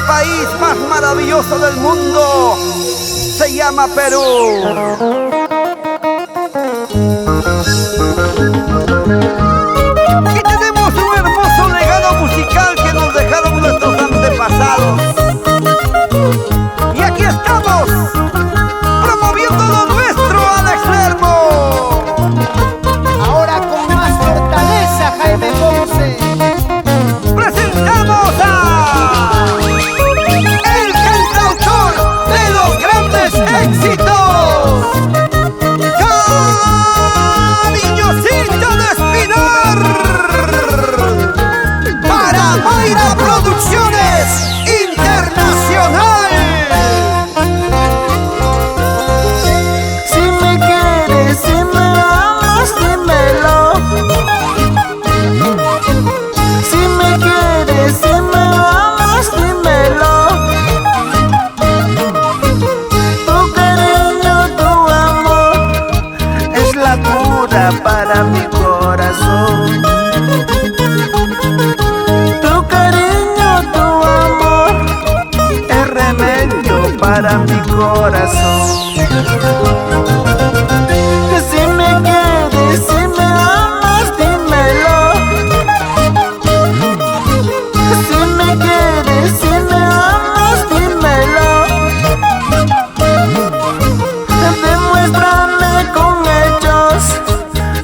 país más maravilloso del mundo se llama Perú. Y tenemos un hermoso legado musical que nos dejaron nuestros antepasados. Y aquí estamos, promoviendo lo nuestro al extremo. Ahora con más fortaleza, Jaime Ponce. Presentamos a el cantautor de los grandes éxitos, Cariñosito de Espinar, para Mayra Producciones Internacional. Si me quieres, si me amas, dímelo. Si me quieres, si me amas, dímelo. Tu cariño, tu amor es la cura para mi corazón. Tu cariño, tu amor es remedio para mi corazón. Que si me quieres, si me amas, dímelo. Si me quieres, si me amas, dímelo. Demuéstrame con hechos,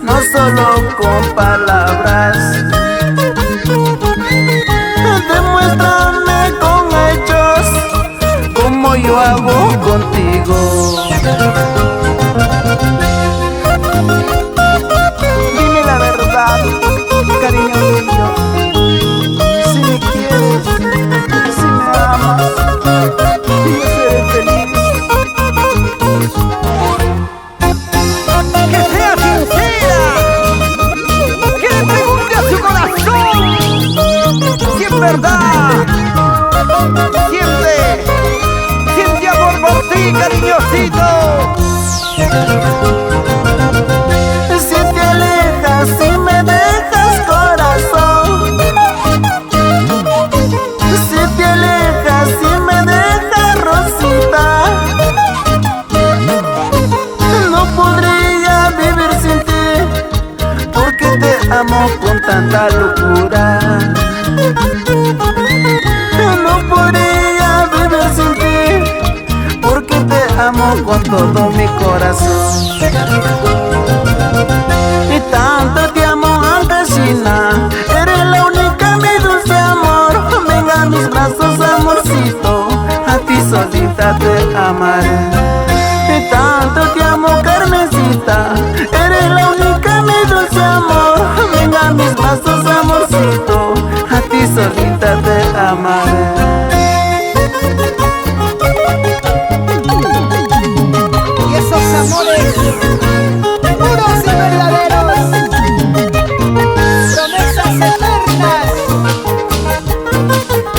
no solo con palabras. Demuéstrame con hechos como yo hago contigo. Dime la verdad, cariño mío. Si me quieres, si me amas, yo seré feliz. Que sea sincera, que le pregunte a su corazón si en verdad siente amor por ti, cariñosito. Si te alejas, si me dejas, corazón. Si te alejas, si me dejas, Rosita. No podría vivir sin ti, porque te amo con tanta locura. No podría vivir sin ti, porque te amo con todo mi corazón. Y tanto te amo, Ancashina, eres la única, mi dulce amor. Venga a mis brazos, amorcito, a ti solita te amaré. Y tanto te amo, Carmencita, eres la única, mi dulce amor. Venga a mis brazos, amorcito, a ti solita te amaré. Y esos amores puros y verdaderos, promesas eternas,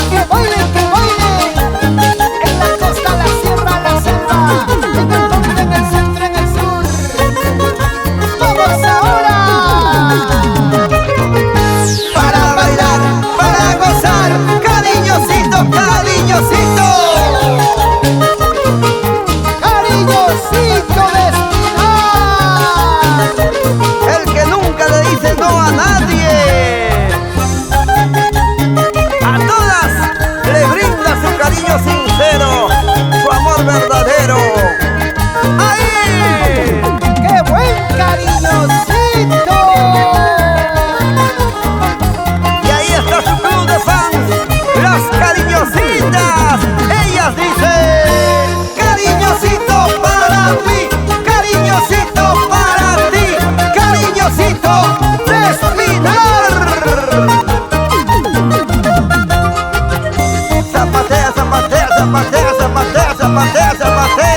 que bailen en la costa, la sierra, la selva, en el norte, en el centro, en el sur. Vamos ahora Para bailar, para gozar, cariñosito, cariñosito. Cariñosito de Espinar. El que nunca le dice no a nadie. A todas le brinda su cariño sincero, su amor verdadero. ¡Ahí! ¡Qué buen cariñosito! Y ahí está su club de fans, las cariñositas. Ellas dicen: cariñosito para mí, cariñosito para ti, cariñosito de Espinar. Zapatea, zapatea, zapatea, zapatea, zapatea, zapatea.